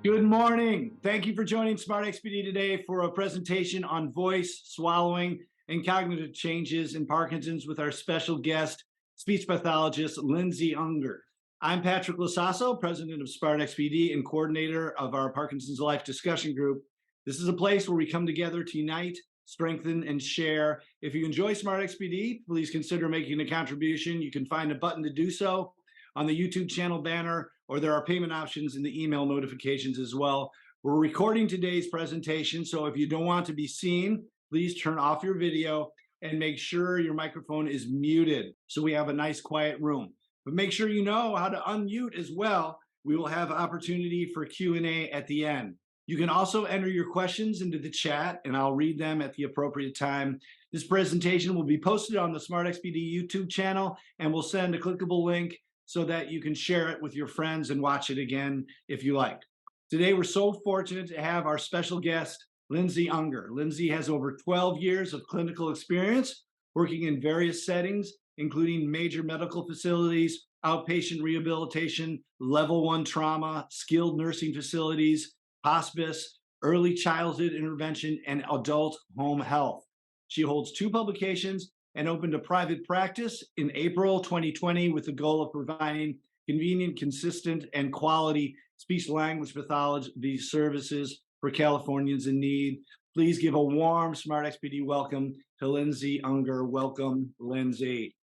Good morning. Thank you for joining SmartXPD today for a presentation on voice, swallowing, and cognitive changes in Parkinson's with our special guest, speech pathologist Lindsey Unger. I'm Patrick LoSasso, president of SmartXPD and coordinator of our Parkinson's Life discussion group. This is a place where we come together to unite, strengthen, and share. If you enjoy SmartXPD, please consider making a contribution. You can find a button to do so on the YouTube channel banner, or there are payment options in the email notifications as well. We're recording today's presentation, so if you don't want to be seen, please turn off your video and make sure your microphone is muted so we have a nice quiet room. But make sure you know how to unmute as well. We will have opportunity for Q&A at the end. You can also enter your questions into the chat and I'll read them at the appropriate time. This presentation will be posted on the SmartXPD YouTube channel, and we'll send a clickable link so that you can share it with your friends and watch it again if you like. Today, we're so fortunate to have our special guest, Lindsey Unger. Lindsey has over 12 years of clinical experience working in various settings, including major medical facilities, outpatient rehabilitation, level 1 trauma, skilled nursing facilities, hospice, early childhood intervention, and adult home health. She holds 2 publications and opened a private practice in April 2020 with the goal of providing convenient, consistent, and quality speech-language pathology services for Californians in need. Please give a warm SmartXPD welcome to Lindsey Unger. Welcome, Lindsey.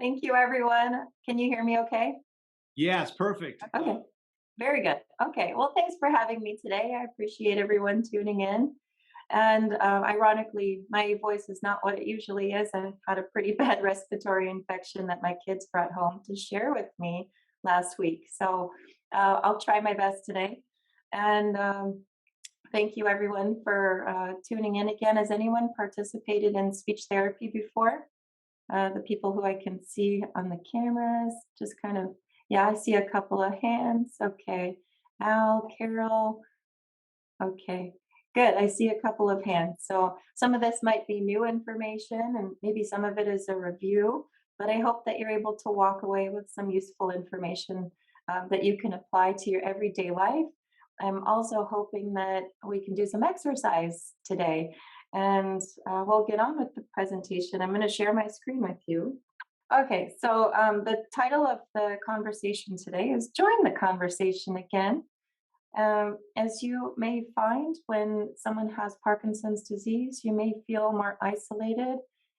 Thank you, everyone. Can you hear me okay? Yes, perfect. Okay, very good. Okay, well, thanks for having me today. I appreciate everyone tuning in. And ironically, my voice is not what it usually is. I had a pretty bad respiratory infection that my kids brought home to share with me last week. So I'll try my best today. And thank you, everyone, for tuning in again. Has anyone participated in speech therapy before? The people who I can see on the cameras, just kind of, yeah, I see a couple of hands. Okay. Al, Carol. Okay. Good. I see a couple of hands. So some of this might be new information and maybe some of it is a review, but I hope that you're able to walk away with some useful information that you can apply to your everyday life. I'm also hoping that we can do some exercise today, and we'll get on with the presentation. I'm going to share my screen with you. Okay, so the title of the conversation today is Join the Conversation Again. As you may find, when someone has Parkinson's disease, you may feel more isolated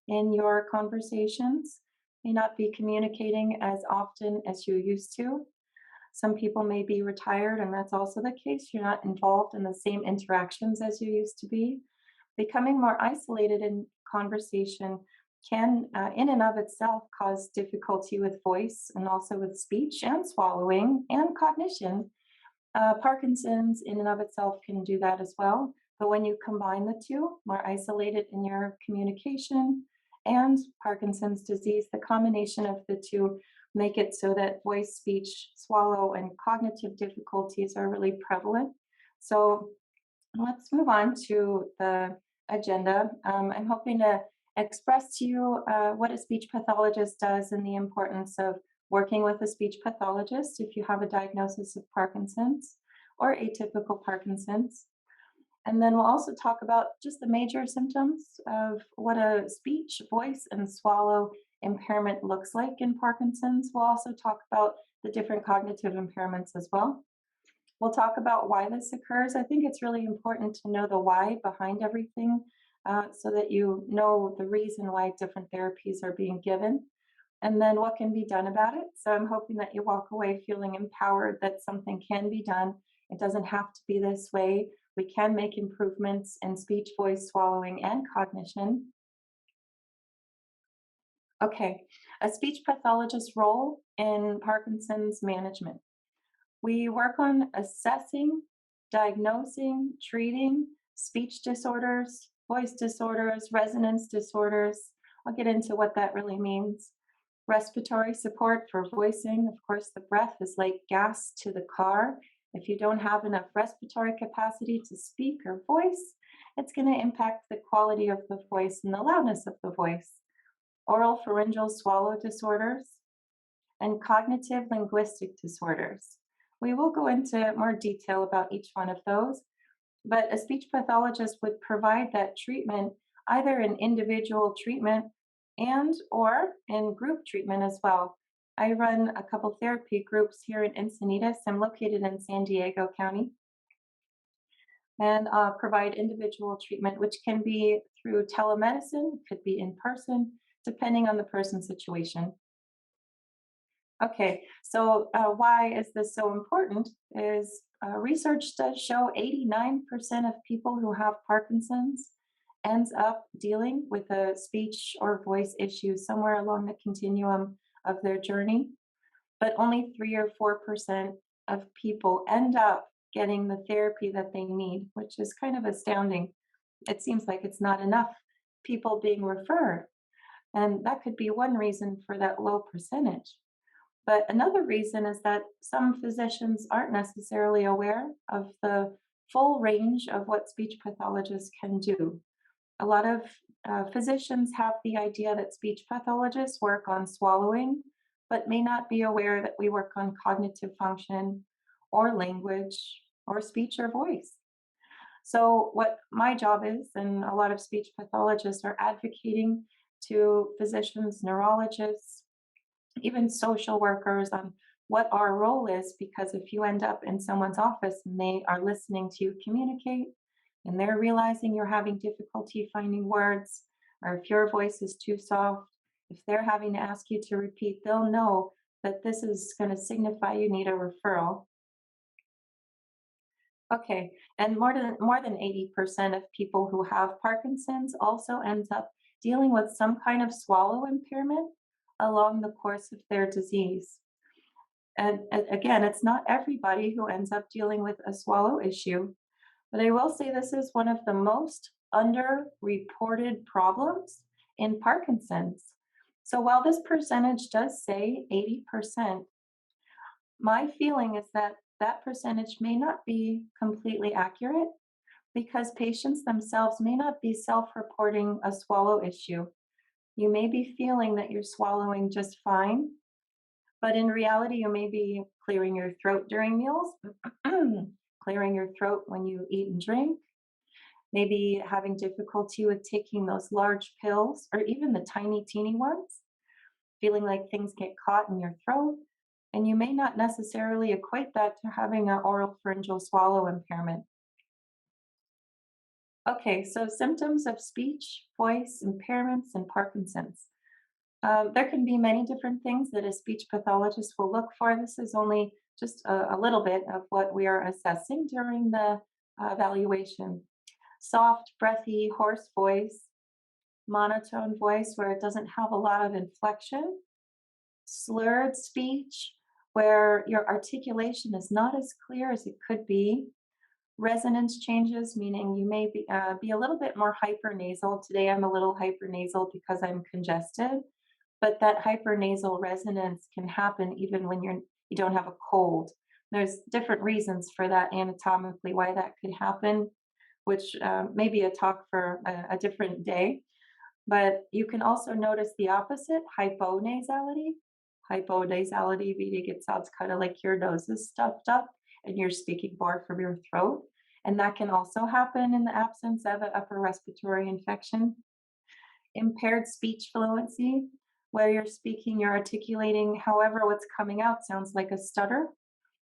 in your conversations, may not be communicating as often as you used to. Some people may be retired, and that's also the case. You're not involved in the same interactions as you used to be. Becoming more isolated in conversation can, in and of itself, cause difficulty with voice and also with speech and swallowing and cognition. Parkinson's in and of itself can do that as well. But when you combine the two, more isolated in your communication and Parkinson's disease, the combination of the two make it so that voice, speech, swallow, and cognitive difficulties are really prevalent. So let's move on to the agenda. I'm hoping to express to you what a speech pathologist does and the importance of working with a speech pathologist if you have a diagnosis of Parkinson's or atypical Parkinson's. And then we'll also talk about just the major symptoms of what a speech, voice, and swallow impairment looks like in Parkinson's. We'll also talk about the different cognitive impairments as well. We'll talk about why this occurs. I think it's really important to know the why behind everything so that you know the reason why different therapies are being given. And then what can be done about it. So I'm hoping that you walk away feeling empowered that something can be done. It doesn't have to be this way. We can make improvements in speech, voice, swallowing, and cognition. Okay, a speech pathologist's role in Parkinson's management. We work on assessing, diagnosing, treating speech disorders, voice disorders, resonance disorders. I'll get into what that really means. Respiratory support for voicing. Of course, the breath is like gas to the car. If you don't have enough respiratory capacity to speak or voice, it's going to impact the quality of the voice and the loudness of the voice. Oral pharyngeal swallow disorders and cognitive linguistic disorders. We will go into more detail about each one of those, but a speech pathologist would provide that treatment either in individual treatment and or in group treatment as well. I run a couple therapy groups here in Encinitas. I'm located in San Diego County and provide individual treatment, which can be through telemedicine, could be in person, depending on the person's situation. Okay, so why is this so important? Is research does show 89% of people who have Parkinson's ends up dealing with a speech or voice issue somewhere along the continuum of their journey, but only 3 or 4% of people end up getting the therapy that they need, which is kind of astounding. It seems like it's not enough people being referred, and that could be one reason for that low percentage. But another reason is that some physicians aren't necessarily aware of the full range of what speech pathologists can do. A lot of physicians have the idea that speech pathologists work on swallowing, but may not be aware that we work on cognitive function or language or speech or voice. So, what my job is, and a lot of speech pathologists are advocating to physicians, neurologists, even social workers on what our role is, because if you end up in someone's office and they are listening to you communicate and they're realizing you're having difficulty finding words, or if your voice is too soft, if they're having to ask you to repeat, they'll know that this is going to signify you need a referral. Okay, and more than 80% of people who have Parkinson's also ends up dealing with some kind of swallow impairment along the course of their disease. And again, it's not everybody who ends up dealing with a swallow issue, but I will say this is one of the most underreported problems in Parkinson's. So while this percentage does say 80%, my feeling is that that percentage may not be completely accurate because patients themselves may not be self-reporting a swallow issue. You may be feeling that you're swallowing just fine, but in reality, you may be clearing your throat during meals, clearing your throat when you eat and drink, maybe having difficulty with taking those large pills or even the tiny, teeny ones, feeling like things get caught in your throat. And you may not necessarily equate that to having an oral pharyngeal swallow impairment. Okay, so symptoms of speech, voice impairments, and Parkinson's. There can be many different things that a speech pathologist will look for. This is only just a little bit of what we are assessing during the evaluation. Soft, breathy, hoarse voice, monotone voice where it doesn't have a lot of inflection, slurred speech where your articulation is not as clear as it could be, resonance changes, meaning you may be a little bit more hypernasal. Today I'm a little hypernasal because I'm congested, but that hypernasal resonance can happen even when you don't have a cold. There's different reasons for that anatomically, why that could happen, which may be a talk for a different day. But you can also notice the opposite, hyponasality. Hyponasality meaning it sounds kind of like your nose is stuffed up and you're speaking more from your throat. And that can also happen in the absence of an upper respiratory infection. Impaired speech fluency, where you're speaking, you're articulating, however, what's coming out sounds like a stutter.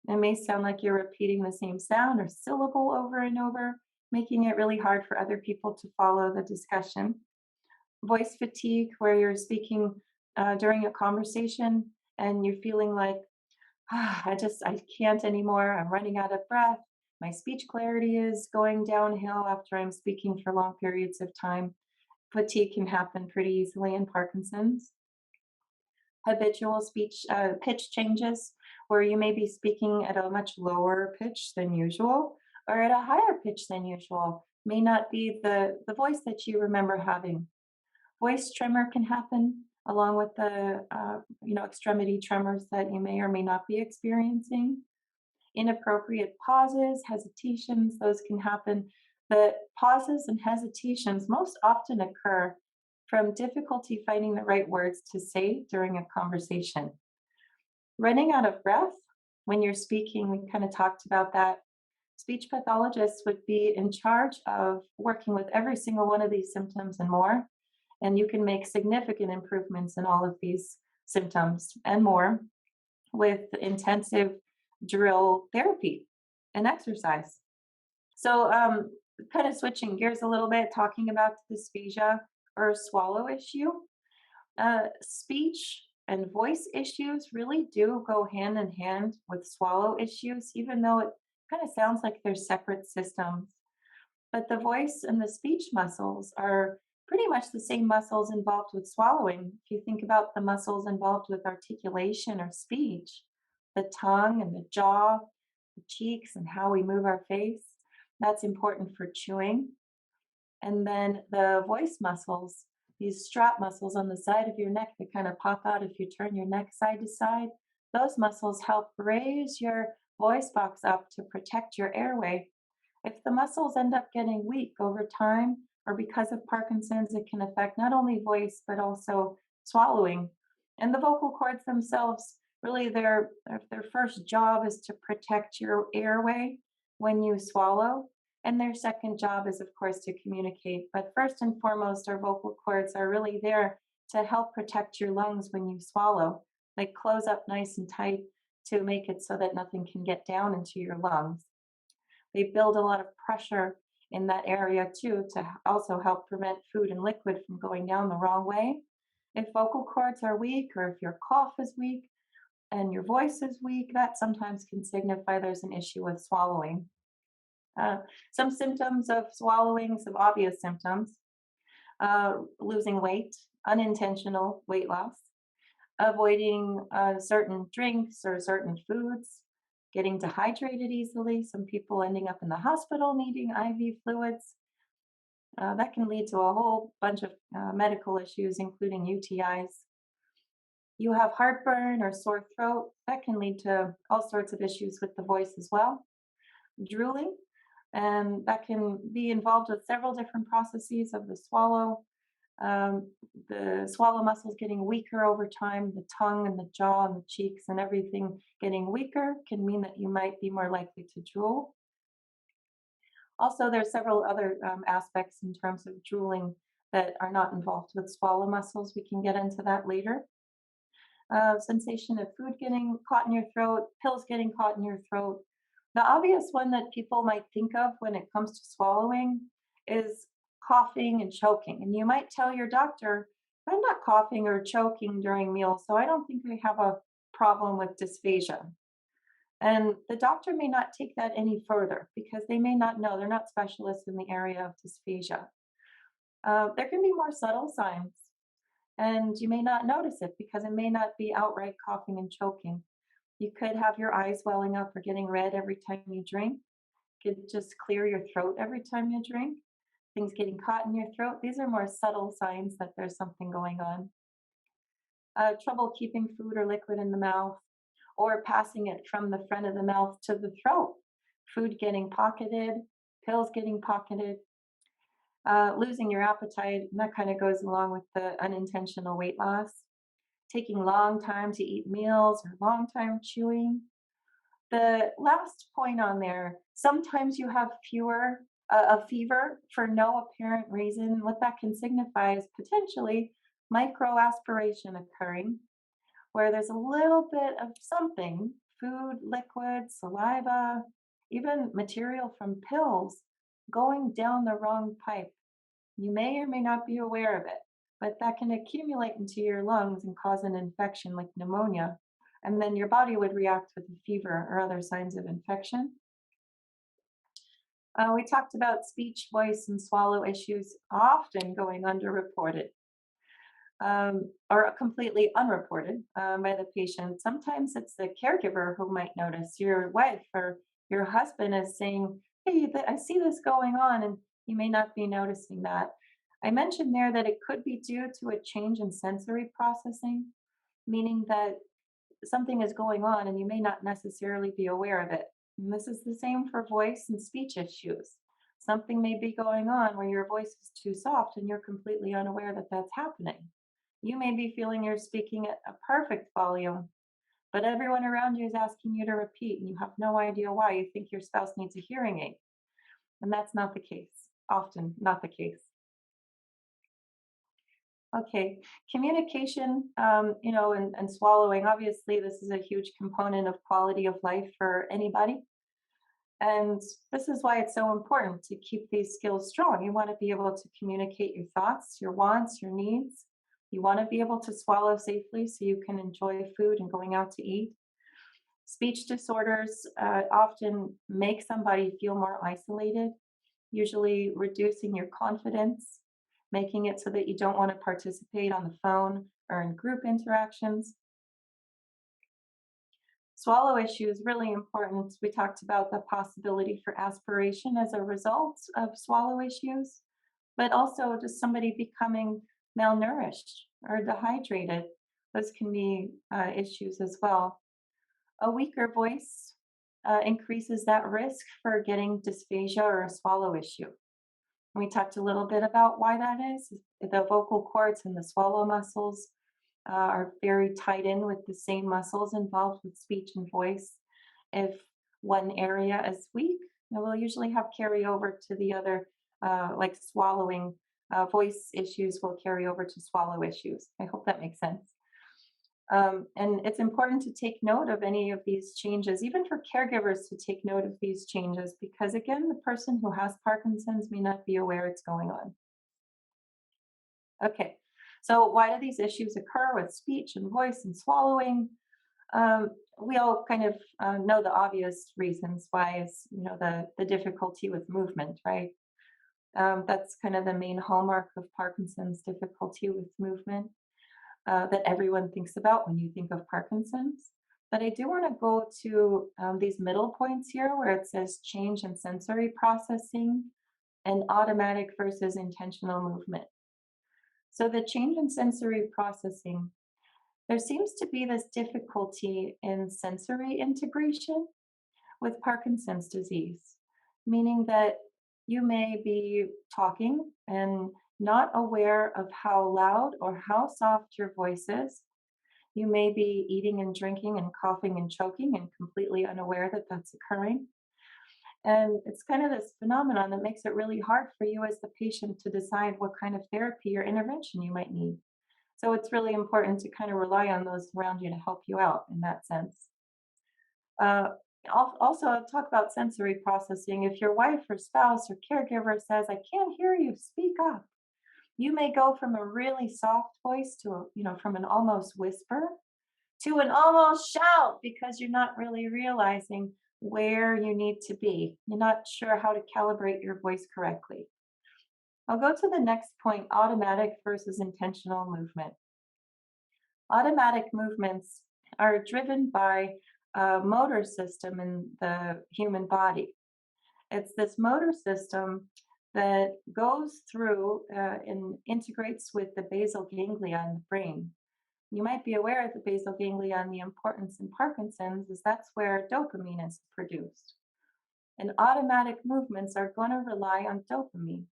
It may sound like you're repeating the same sound or syllable over and over, making it really hard for other people to follow the discussion. Voice fatigue, where you're speaking during a conversation and you're feeling like, I can't anymore. I'm running out of breath. My speech clarity is going downhill after I'm speaking for long periods of time. Fatigue can happen pretty easily in Parkinson's. Habitual speech pitch changes, where you may be speaking at a much lower pitch than usual or at a higher pitch than usual, may not be the voice that you remember having. Voice tremor can happen along with the extremity tremors that you may or may not be experiencing. Inappropriate pauses, hesitations, those can happen. The pauses and hesitations most often occur from difficulty finding the right words to say during a conversation. Running out of breath, when you're speaking, we kind of talked about that. Speech pathologists would be in charge of working with every single one of these symptoms and more. And you can make significant improvements in all of these symptoms and more with intensive drill therapy and exercise. So, kind of switching gears a little bit, talking about dysphagia or swallow issue. Speech and voice issues really do go hand in hand with swallow issues, even though it kind of sounds like they're separate systems. But the voice and the speech muscles are pretty much the same muscles involved with swallowing. If you think about the muscles involved with articulation or speech, the tongue and the jaw, the cheeks, and how we move our face, that's important for chewing. And then the voice muscles, these strap muscles on the side of your neck that kind of pop out if you turn your neck side to side, those muscles help raise your voice box up to protect your airway. If the muscles end up getting weak over time, or because of Parkinson's, it can affect not only voice, but also swallowing. And the vocal cords themselves, really their first job is to protect your airway when you swallow. And their second job is, of course, to communicate. But first and foremost, our vocal cords are really there to help protect your lungs when you swallow. They close up nice and tight to make it so that nothing can get down into your lungs. They build a lot of pressure in that area too to also help prevent food and liquid from going down the wrong way. If vocal cords are weak or if your cough is weak and your voice is weak, that sometimes can signify there's an issue with swallowing. Uh, some symptoms of swallowing, some obvious symptoms: losing weight, unintentional weight loss, avoiding certain drinks or certain foods, getting dehydrated easily, some people ending up in the hospital needing IV fluids. That can lead to a whole bunch of medical issues, including UTIs. You have heartburn or sore throat, that can lead to all sorts of issues with the voice as well. Drooling, and that can be involved with several different processes of um, the swallow muscles getting weaker over time, the tongue and the jaw and the cheeks and everything getting weaker can mean that you might be more likely to drool. Also, there's several other aspects in terms of drooling that are not involved with swallow muscles. We can get into that later. Sensation of food getting caught in your throat, pills getting caught in your throat. The obvious one that people might think of when it comes to swallowing is coughing and choking. And you might tell your doctor, I'm not coughing or choking during meals, so I don't think I have a problem with dysphagia. And the doctor may not take that any further because they may not know. They're not specialists in the area of dysphagia. There can be more subtle signs, and you may not notice it because it may not be outright coughing and choking. You could have your eyes welling up or getting red every time you drink. You could just clear your throat every time you drink. Things getting caught in your throat. These are more subtle signs that there's something going on. Trouble keeping food or liquid in the mouth or passing it from the front of the mouth to the throat. Food getting pocketed, pills getting pocketed, losing your appetite. And that kind of goes along with the unintentional weight loss. Taking long time to eat meals or long time chewing. The last point on there, sometimes you have a fever for no apparent reason. What that can signify is potentially microaspiration occurring, where there's a little bit of something, food, liquid, saliva, even material from pills going down the wrong pipe. You may or may not be aware of it, but that can accumulate into your lungs and cause an infection like pneumonia. And then your body would react with a fever or other signs of infection. We talked about speech, voice, and swallow issues often going underreported or completely unreported by the patient. Sometimes it's the caregiver who might notice. Your wife or your husband is saying, hey, I see this going on, and you may not be noticing that. I mentioned there that it could be due to a change in sensory processing, meaning that something is going on and you may not necessarily be aware of it. And this is the same for voice and speech issues. Something may be going on where your voice is too soft and you're completely unaware that that's happening. You may be feeling you're speaking at a perfect volume, but everyone around you is asking you to repeat and you have no idea why. You think your spouse needs a hearing aid. And that's not the case, often not the case. Okay, communication, and swallowing. Obviously, this is a huge component of quality of life for anybody. And this is why it's so important to keep these skills strong. You want to be able to communicate your thoughts, your wants, your needs. You want to be able to swallow safely so you can enjoy food and going out to eat. Speech disorders often make somebody feel more isolated, usually reducing your confidence, making it so that you don't want to participate on the phone or in group interactions. Swallow issue is really important. We talked about the possibility for aspiration as a result of swallow issues, but also just somebody becoming malnourished or dehydrated. Those can be issues as well. A weaker voice increases that risk for getting dysphagia or a swallow issue. We talked a little bit about why that is. The vocal cords and the swallow muscles are very tied in with the same muscles involved with speech and voice. If one area is weak, it will usually have carryover to the other, like swallowing. Voice issues will carry over to swallow issues. I hope that makes sense. And it's important to take note of any of these changes, even for caregivers to take note of these changes, because again, the person who has Parkinson's may not be aware it's going on. Okay, so why do these issues occur with speech and voice and swallowing? We all kind of know the obvious reasons why is, the difficulty with movement, right? That's kind of the main hallmark of Parkinson's, difficulty with movement. That everyone thinks about when you think of Parkinson's. But I do want to go to these middle points here where it says change in sensory processing and automatic versus intentional movement. So the change in sensory processing, there seems to be this difficulty in sensory integration with Parkinson's disease, meaning that you may be talking and not aware of how loud or how soft your voice is. You may be eating and drinking and coughing and choking and completely unaware that that's occurring. And it's kind of this phenomenon that makes it really hard for you as the patient to decide what kind of therapy or intervention you might need. So it's really important to kind of rely on those around you to help you out in that sense. Uh, Also, I'll talk about sensory processing. If your wife or spouse or caregiver says, "I can't hear you, speak up," you may go from a really soft voice to from an almost whisper to an almost shout because you're not really realizing where you need to be. You're not sure how to calibrate your voice correctly. I'll go to the next point, automatic versus intentional movement. Automatic movements are driven by a motor system in the human body. It's this motor system that goes through and integrates with the basal ganglia in the brain. You might be aware of the basal ganglia and the importance in Parkinson's is that's where dopamine is produced. And automatic movements are going to rely on dopamine.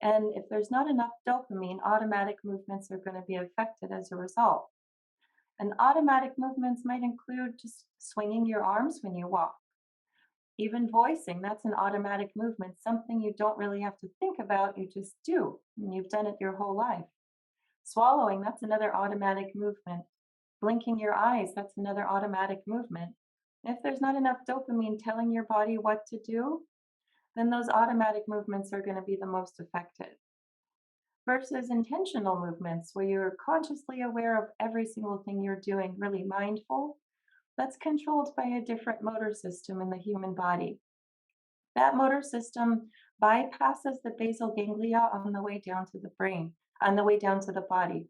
And if there's not enough dopamine, automatic movements are going to be affected as a result. And automatic movements might include just swinging your arms when you walk. Even voicing, that's an automatic movement, something you don't really have to think about, you just do, and you've done it your whole life. Swallowing, that's another automatic movement. Blinking your eyes, that's another automatic movement. If there's not enough dopamine telling your body what to do, then those automatic movements are going to be the most affected. Versus intentional movements, where you're consciously aware of every single thing you're doing, really mindful, that's controlled by a different motor system in the human body. That motor system bypasses the basal ganglia on the way down to the brain, on the way down to the body.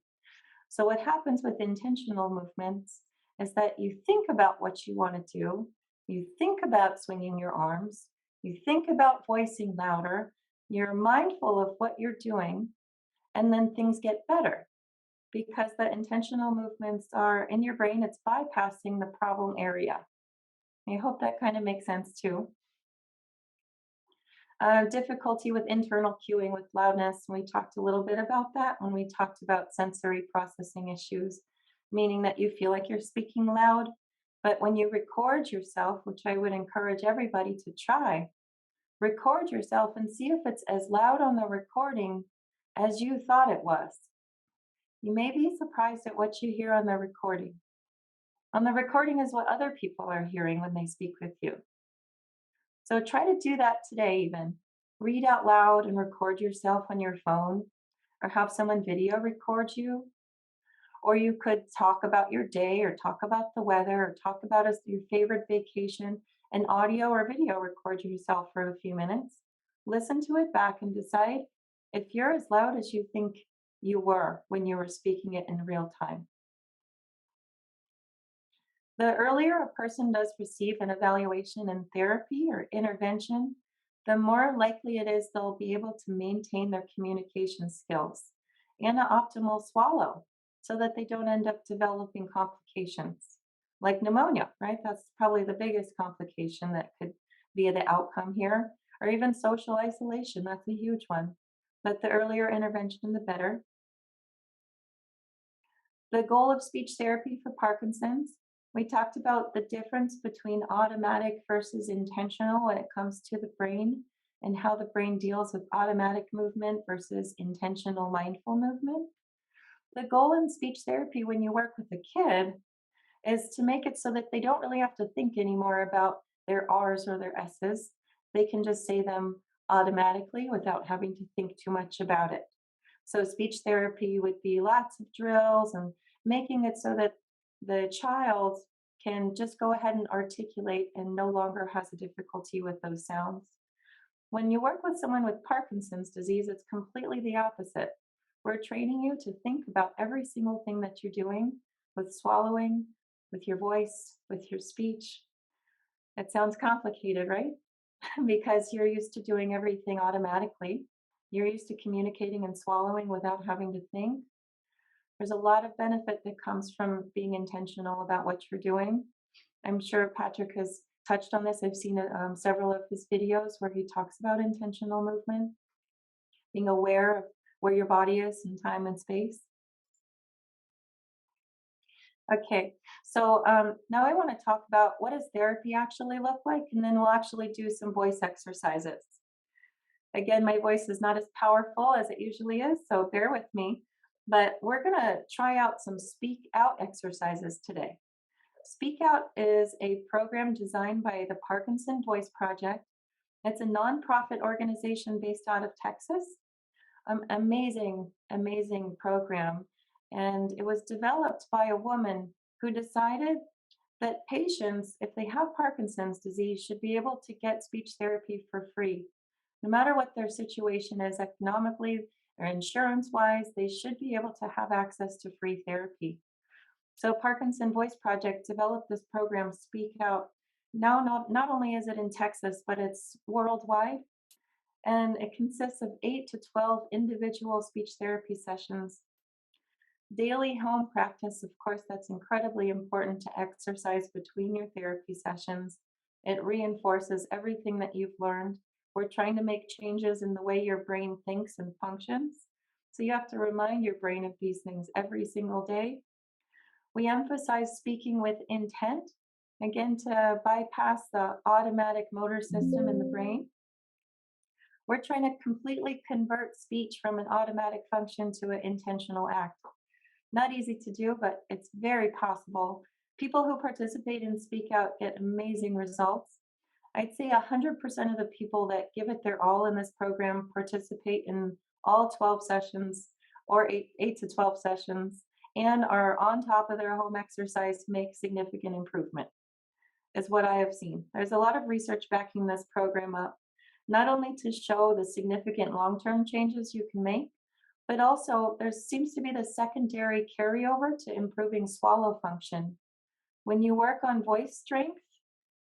So, what happens with intentional movements is that you think about what you want to do, you think about swinging your arms, you think about voicing louder, you're mindful of what you're doing, and then things get better because the intentional movements are in your brain, it's bypassing the problem area. I hope that kind of makes sense too. Difficulty with internal cueing with loudness. We talked a little bit about that when we talked about sensory processing issues. meaning that you feel like you're speaking loud. But when you record yourself, which I would encourage everybody to try, record yourself and see if it's as loud on the recording as you thought it was. You may be surprised at what you hear on the recording. On the recording is what other people are hearing when they speak with you. So try to do that today, even. Read out loud and record yourself on your phone, or have someone video record you. Or you could talk about your day, or talk about the weather, or talk about your favorite vacation, and audio or video record yourself for a few minutes. Listen to it back and decide if you're as loud as you think you were when you were speaking it in real time. The earlier a person does receive an evaluation in therapy or intervention, the more likely it is they'll be able to maintain their communication skills and an optimal swallow so that they don't end up developing complications like pneumonia, right? That's probably the biggest complication that could be the outcome here, or even social isolation. That's a huge one. But the earlier intervention, the better. The goal of speech therapy for Parkinson's, we talked about the difference between automatic versus intentional when it comes to the brain, and how the brain deals with automatic movement versus intentional mindful movement. The goal in speech therapy when you work with a kid is to make it so that they don't really have to think anymore about their R's or their S's. They can just say them automatically without having to think too much about it. So speech therapy would be lots of drills and making it so that the child can just go ahead and articulate and no longer has a difficulty with those sounds. When you work with someone with Parkinson's disease, it's completely the opposite. We're training you to think about every single thing that you're doing with swallowing, with your voice, with your speech. It sounds complicated, right? Because you're used to doing everything automatically. You're used to communicating and swallowing without having to think. There's a lot of benefit that comes from being intentional about what you're doing. I'm sure Patrick has touched on this. I've seen several of his videos where he talks about intentional movement, being aware of where your body is in time and space. Okay, so now I want to talk about what does therapy actually look like, and then we'll actually do some voice exercises. Again, my voice is not as powerful as it usually is, so bear with me. But we're going to try out some speak out exercises today. Speak Out is a program designed by the Parkinson Voice Project. It's a nonprofit organization based out of Texas. Amazing, amazing program. And it was developed by a woman who decided that patients, if they have Parkinson's disease, should be able to get speech therapy for free. No matter what their situation is economically or insurance-wise, they should be able to have access to free therapy. So Parkinson Voice Project developed this program, Speak Out. Now, not only is it in Texas, but it's worldwide. And it consists of 8 to 12 individual speech therapy sessions. Daily home practice, of course, that's incredibly important to exercise between your therapy sessions. It reinforces everything that you've learned. We're trying to make changes in the way your brain thinks and functions. So you have to remind your brain of these things every single day. We emphasize speaking with intent, again, to bypass the automatic motor system in the brain. We're trying to completely convert speech from an automatic function to an intentional act. Not easy to do, but it's very possible. People who participate in Speak Out get amazing results. I'd say 100% of the people that give it their all in this program participate in all 12 sessions, or 8 to 12 sessions, and are on top of their home exercise to make significant improvement, is what I have seen. There's a lot of research backing this program up, not only to show the significant long-term changes you can make, but also there seems to be the secondary carryover to improving swallow function. When you work on voice strength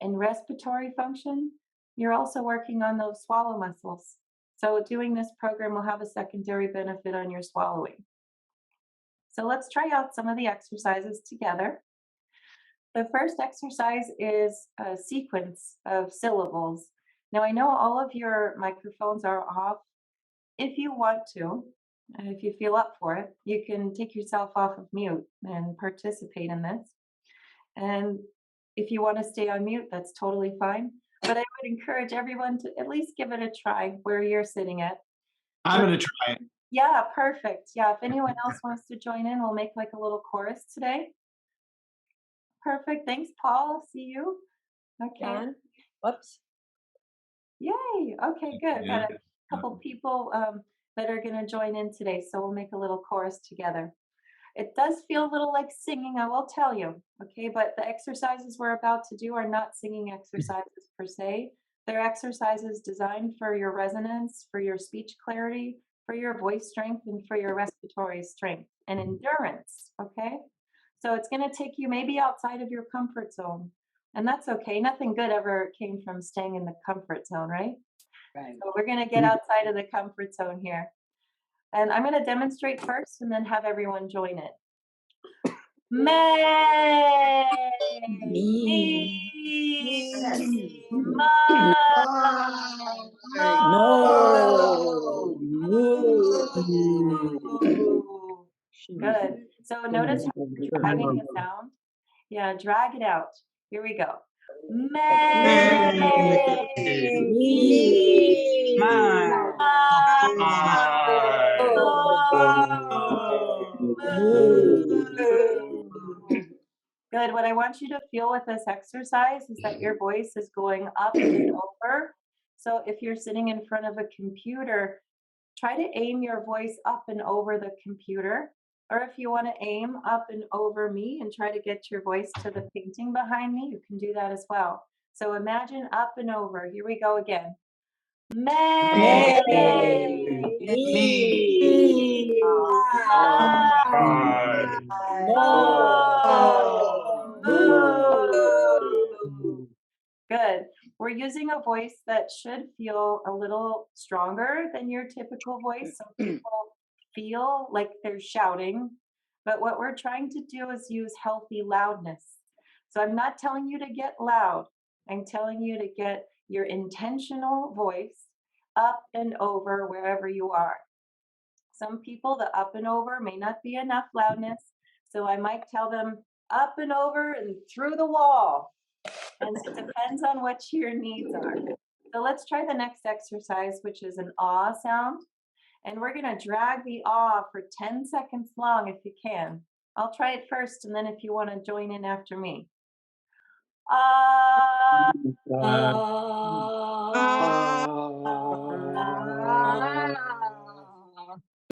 and respiratory function, you're also working on those swallow muscles. So doing this program will have a secondary benefit on your swallowing. So let's try out some of the exercises together. The first exercise is a sequence of syllables. Now I know all of your microphones are off. If you want to, If you feel up for it, you can take yourself off of mute and participate in this. And if you want to stay on mute, that's totally fine. But I would encourage everyone to at least give it a try where you're sitting at. I'm going to try it. Yeah, perfect. Yeah, if anyone else wants to join in, we'll make like a little chorus today. Perfect. Thanks, Paul. See you. Okay. John? Whoops. Yay. Okay, good. Yeah. Got a couple people that are going to join in today, so we'll make a little chorus together. It does feel a little like singing, I will tell you, okay? But the exercises we're about to do are not singing exercises per se. They're exercises designed for your resonance, for your speech clarity, for your voice strength, and for your respiratory strength and endurance, okay? So it's going to take you maybe outside of your comfort zone. And that's okay. Nothing good ever came from staying in the comfort zone, right? Right. So we're going to get outside of the comfort zone here. And I'm going to demonstrate first and then have everyone join it. May, me, ma, No. moo. Good. So notice how you're dragging the sound. Yeah, drag it out. Here we go. May, Good. What I want you to feel with this exercise is that your voice is going up and over. So if you're sitting in front of a computer, try to aim your voice up and over the computer. Or if you want to aim up and over me and try to get your voice to the painting behind me, you can do that as well. So imagine up and over. Here we go again. May. Good. We're using a voice that should feel a little stronger than your typical voice. So people feel like they're shouting. But what we're trying to do is use healthy loudness. So I'm not telling you to get loud. I'm telling you to get your intentional voice up and over wherever you are. Some people, the up and over may not be enough loudness. So I might tell them up and over and through the wall. And it depends on what your needs are. So let's try the next exercise, which is an ah sound. And we're going to drag the ah for 10 seconds long if you can. I'll try it first, and then if you want to join in after me. Ah.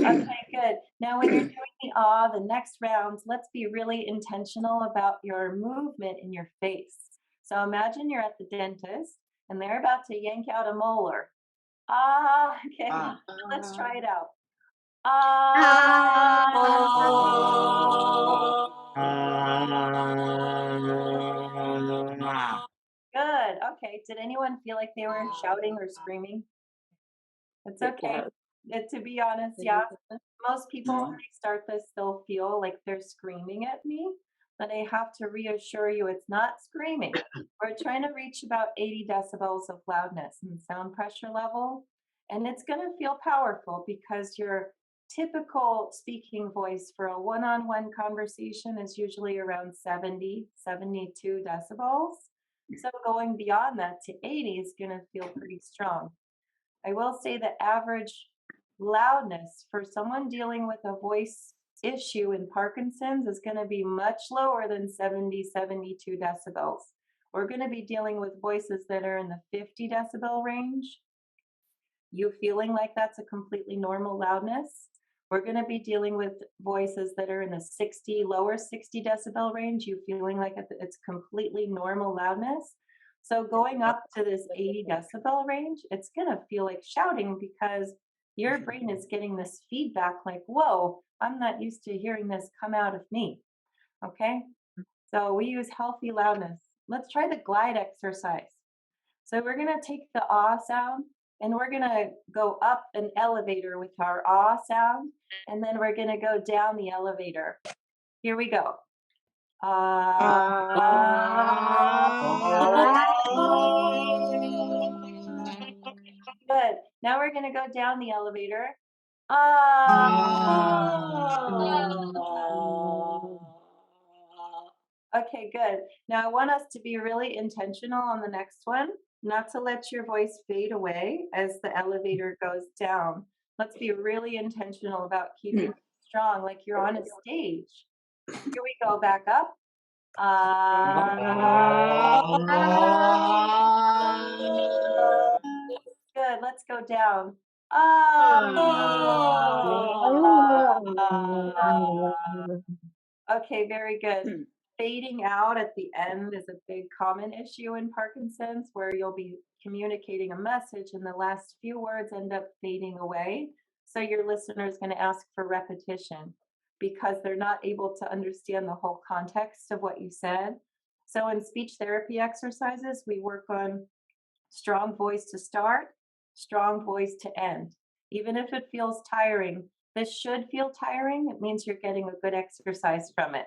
Okay, good. Now when you're doing the ah, the next rounds, let's be really intentional about your movement in your face. So imagine you're at the dentist and they're about to yank out a molar. Ah, okay, let's try it out. Ah. Good. Okay. Did anyone feel like they were shouting or screaming? It's okay. To be honest, yeah. Most people, when they start this, they'll feel like they're screaming at me, but I have to reassure you it's not screaming. We're trying to reach about 80 decibels of loudness and sound pressure level, and it's going to feel powerful because your typical speaking voice for a one-on-one conversation is usually around 70, 72 decibels. So going beyond that to 80 is going to feel pretty strong. I will say the average loudness for someone dealing with a voice issue in Parkinson's is going to be much lower than 70, 72 decibels. We're going to be dealing with voices that are in the 50 decibel range. You feeling like that's a completely normal loudness. We're going to be dealing with voices that are in the 60, lower 60 decibel range. You feeling like it's completely normal loudness. So going up to this 80 decibel range, it's going to feel like shouting because your brain is getting this feedback like, whoa, I'm not used to hearing this come out of me. Okay. So we use healthy loudness. Let's try the glide exercise. So we're going to take the ah sound and we're going to go up an elevator with our ah sound. And then we're going to go down the elevator. Here we go. Good. Now we're going to go down the elevator Okay, good. Now I want us to be really intentional on the next one, not to let your voice fade away as the elevator goes down. Let's be really intentional about keeping it strong, like you're on a stage. Here we go, back up. Good, let's go down. Okay, very good. Fading out at the end is a big common issue in Parkinson's, where you'll be communicating a message and the last few words end up fading away. So your listener is going to ask for repetition because they're not able to understand the whole context of what you said. So in speech therapy exercises, we work on strong voice to start, strong voice to end. Even if it feels tiring, this should feel tiring. It means you're getting a good exercise from it.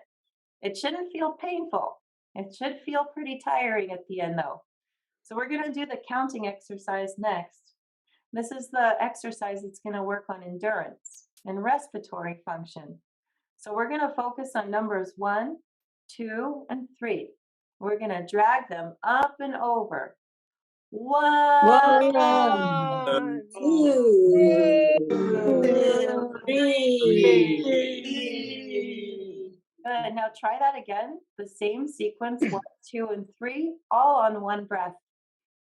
It shouldn't feel painful. It should feel pretty tiring at the end, though. So we're going to do the counting exercise next. This is the exercise that's going to work on endurance and respiratory function. So we're going to focus on numbers 1, 2, and 3. We're going to drag them up and over. 1, 2, 3. Good. Now try that again. The same sequence, 1, 2, and 3, all on one breath.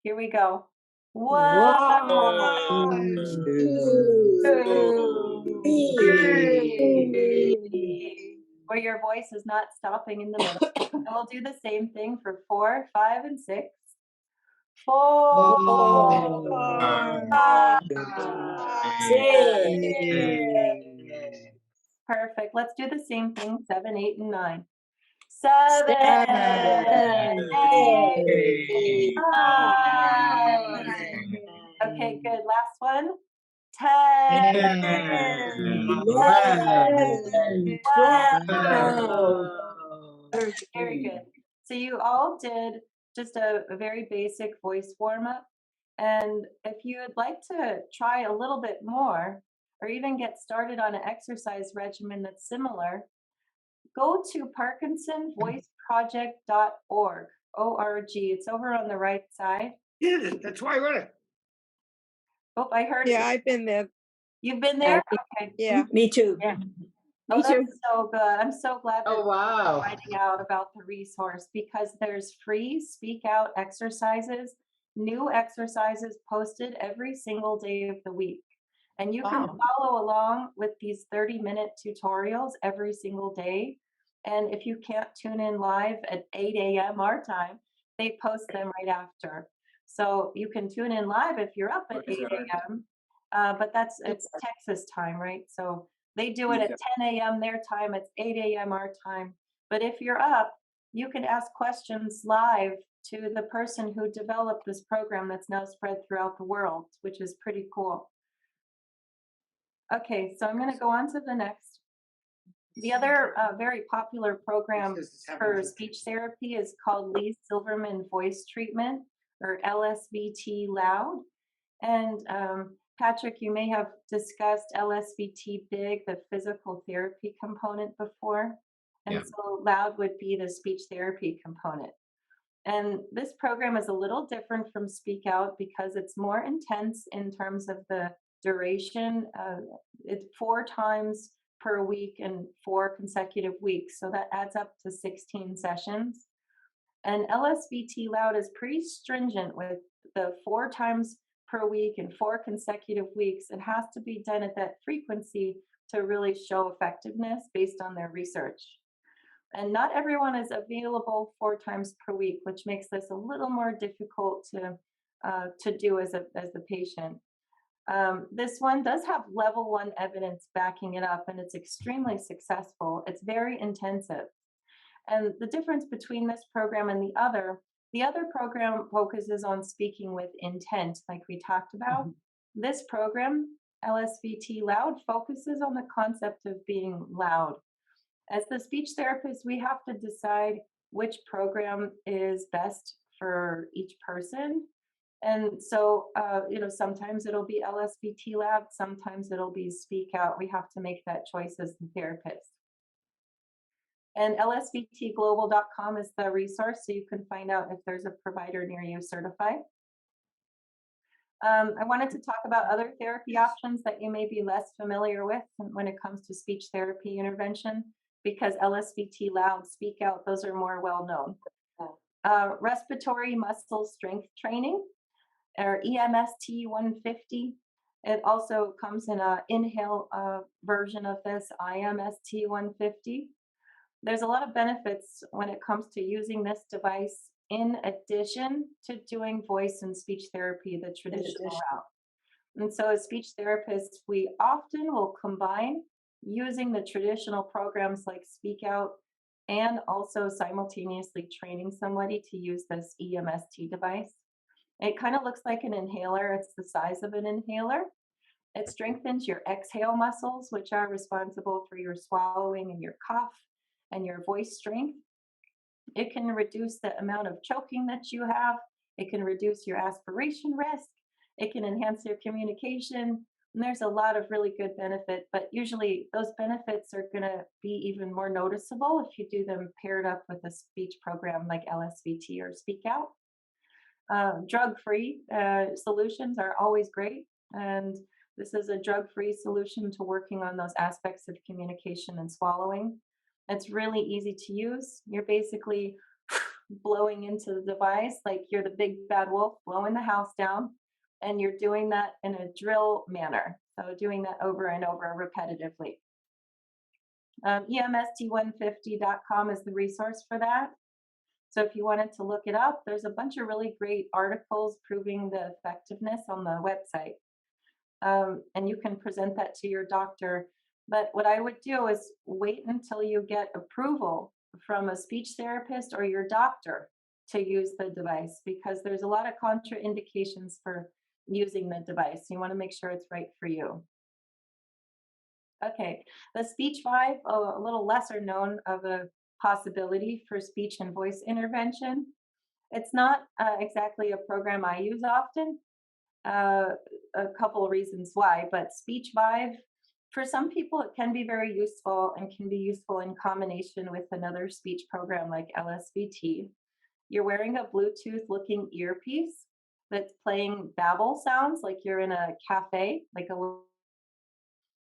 Here we go. 1, 2, 3. Where your voice is not stopping in the middle. And we'll do the same thing for 4, 5, and 6. 4, 5, 6. Perfect. Let's do the same thing, 7, 8, and 9. 7, 8, 9. Okay, good. Last one. 10, 11, 12. Very good. So you all did just a very basic voice warm-up. And if you would like to try a little bit more, or even get started on an exercise regimen that's similar, go to parkinsonvoiceproject.org, O-R-G. It's over on the right side. Yeah, that's why I read it. Oh, I heard Yeah, you. I've been there. You've been there? Okay. Yeah. Me too. Yeah. Oh, Me too. that's so good. I'm so glad that Oh, wow. you're finding out about the resource, because there's free speak out exercises, new exercises posted every single day of the week. And you can Wow. follow along with these 30-minute tutorials every single day. And if you can't tune in live at 8 a.m. our time, they post them right after. So you can tune in live if you're up at 8 a.m. But it's Texas time, right? So they do it at 10 a.m. their time, it's 8 a.m. our time. But if you're up, you can ask questions live to the person who developed this program that's now spread throughout the world, which is pretty cool. Okay, so I'm going to go on to the next. The other very popular program for speech therapy is called Lee Silverman Voice Treatment, or LSBT Loud. And Patrick, you may have discussed LSBT Big, the physical therapy component, before. And Yeah. so Loud would be the speech therapy component. And this program is a little different from Speak Out because it's more intense in terms of the duration. It's 4 times per week and 4 consecutive weeks. So that adds up to 16 sessions. And LSBT Loud is pretty stringent with the 4 times per week and 4 consecutive weeks. It has to be done at that frequency to really show effectiveness based on their research. And not everyone is available 4 times per week, which makes this a little more difficult to do as the patient. This one does have level 1 evidence backing it up, and it's extremely successful. It's very intensive. And the difference between this program and the other program focuses on speaking with intent, like we talked about. Mm-hmm. This program, LSBT Loud, focuses on the concept of being loud. As the speech therapist, we have to decide which program is best for each person. And so, sometimes it'll be LSBT Loud, sometimes it'll be Speak Out. We have to make that choice as the therapist. And lsbtglobal.com is the resource, so you can find out if there's a provider near you certified. I wanted to talk about other therapy options that you may be less familiar with when it comes to speech therapy intervention, because LSBT Loud, Speak Out, those are more well known. Respiratory muscle strength training, or EMST 150. It also comes in an inhale version of this, IMST 150. There's a lot of benefits when it comes to using this device in addition to doing voice and speech therapy the traditional route. And so as speech therapists, we often will combine using the traditional programs like Speak Out and also simultaneously training somebody to use this EMST device. It kind of looks like an inhaler. It's the size of an inhaler. It strengthens your exhale muscles, which are responsible for your swallowing and your cough and your voice strength. It can reduce the amount of choking that you have. It can reduce your aspiration risk. It can enhance your communication. And there's a lot of really good benefit, but usually those benefits are going to be even more noticeable if you do them paired up with a speech program like LSBT or Speak Out. Drug-free solutions are always great. And this is a drug-free solution to working on those aspects of communication and swallowing. It's really easy to use. You're basically blowing into the device like you're the big bad wolf blowing the house down, and you're doing that in a drill manner. So doing that over and over repetitively. EMST150.com is the resource for that. So if you wanted to look it up, there's a bunch of really great articles proving the effectiveness on the website. And you can present that to your doctor. But what I would do is wait until you get approval from a speech therapist or your doctor to use the device, because there's a lot of contraindications for using the device. You want to make sure it's right for you. Okay, the Speech Vibe, a little lesser known of a possibility for speech and voice intervention. It's not exactly a program I use often. A couple of reasons why, but Speech Vibe, for some people, it can be very useful and can be useful in combination with another speech program like LSBT. You're wearing a Bluetooth looking earpiece that's playing babble sounds like you're in a cafe, like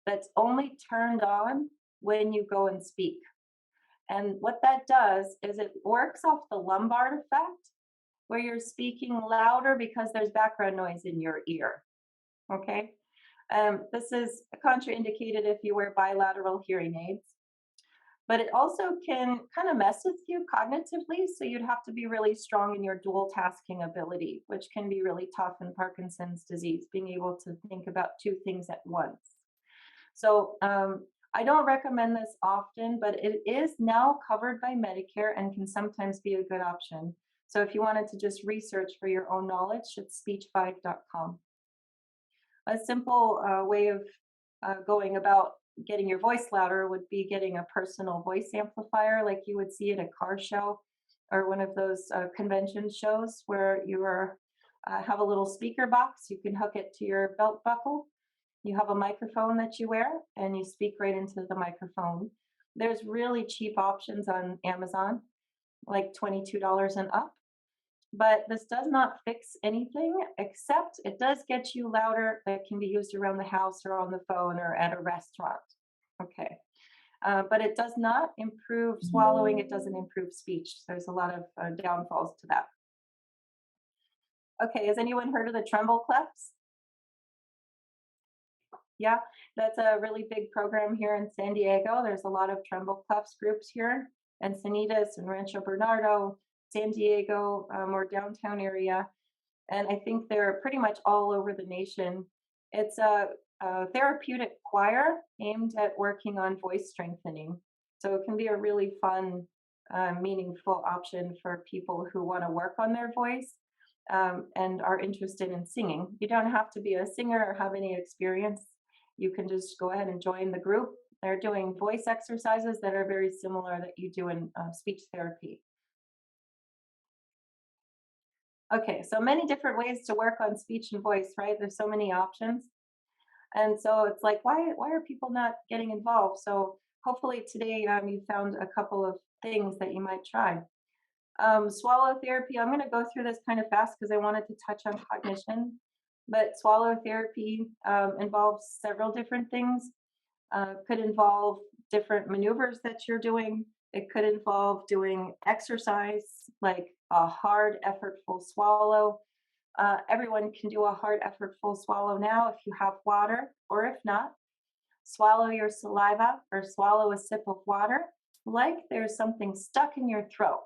that's only turned on when you go and speak. And what that does is it works off the lumbar effect, where you're speaking louder because there's background noise in your ear. Okay. This is contraindicated if you wear bilateral hearing aids, but it also can kind of mess with you cognitively. So you'd have to be really strong in your dual tasking ability, which can be really tough in Parkinson's disease, being able to think about two things at once. So I don't recommend this often, but it is now covered by Medicare and can sometimes be a good option. So if you wanted to just research for your own knowledge, it's speech5.com. A simple way of going about getting your voice louder would be getting a personal voice amplifier like you would see at a car show or one of those convention shows where you have a little speaker box. You can hook it to your belt buckle. You have a microphone that you wear and you speak right into the microphone. There's really cheap options on Amazon, like $22 and up. But this does not fix anything, except it does get you louder that can be used around the house or on the phone or at a restaurant. Okay. But it does not improve swallowing. It doesn't improve speech. There's a lot of downfalls to that. Okay. Has anyone heard of the tremble clefs? Yeah, that's a really big program here in San Diego. There's a lot of tremble clefs groups here, Encinitas and Rancho Bernardo, San Diego, or downtown area. And I think they're pretty much all over the nation. It's a therapeutic choir aimed at working on voice strengthening. So it can be a really fun, meaningful option for people who want to work on their voice and are interested in singing. You don't have to be a singer or have any experience. You can just go ahead and join the group. They're doing voice exercises that are very similar that you do in speech therapy. Okay, so many different ways to work on speech and voice, right? There's so many options. And so it's like, why are people not getting involved? So hopefully today you found a couple of things that you might try. Swallow therapy, I'm going to go through this kind of fast because I wanted to touch on cognition. But swallow therapy involves several different things. Could involve different maneuvers that you're doing. It could involve doing exercise like a hard, effortful swallow. Everyone can do a hard, effortful swallow now if you have water, or if not, swallow your saliva or swallow a sip of water like there's something stuck in your throat.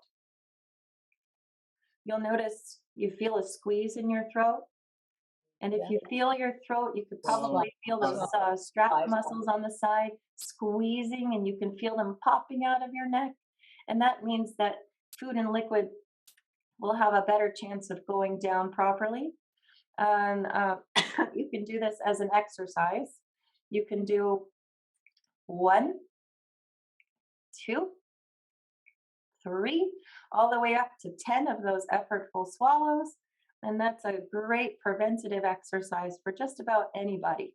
You'll notice you feel a squeeze in your throat. And if Yeah. you feel your throat, you could probably feel those strap muscles on the side squeezing, and you can feel them popping out of your neck. And that means that food and liquid will have a better chance of going down properly. And you can do this as an exercise. You can do 1, 2, 3, all the way up to 10 of those effortful swallows. And that's a great preventative exercise for just about anybody,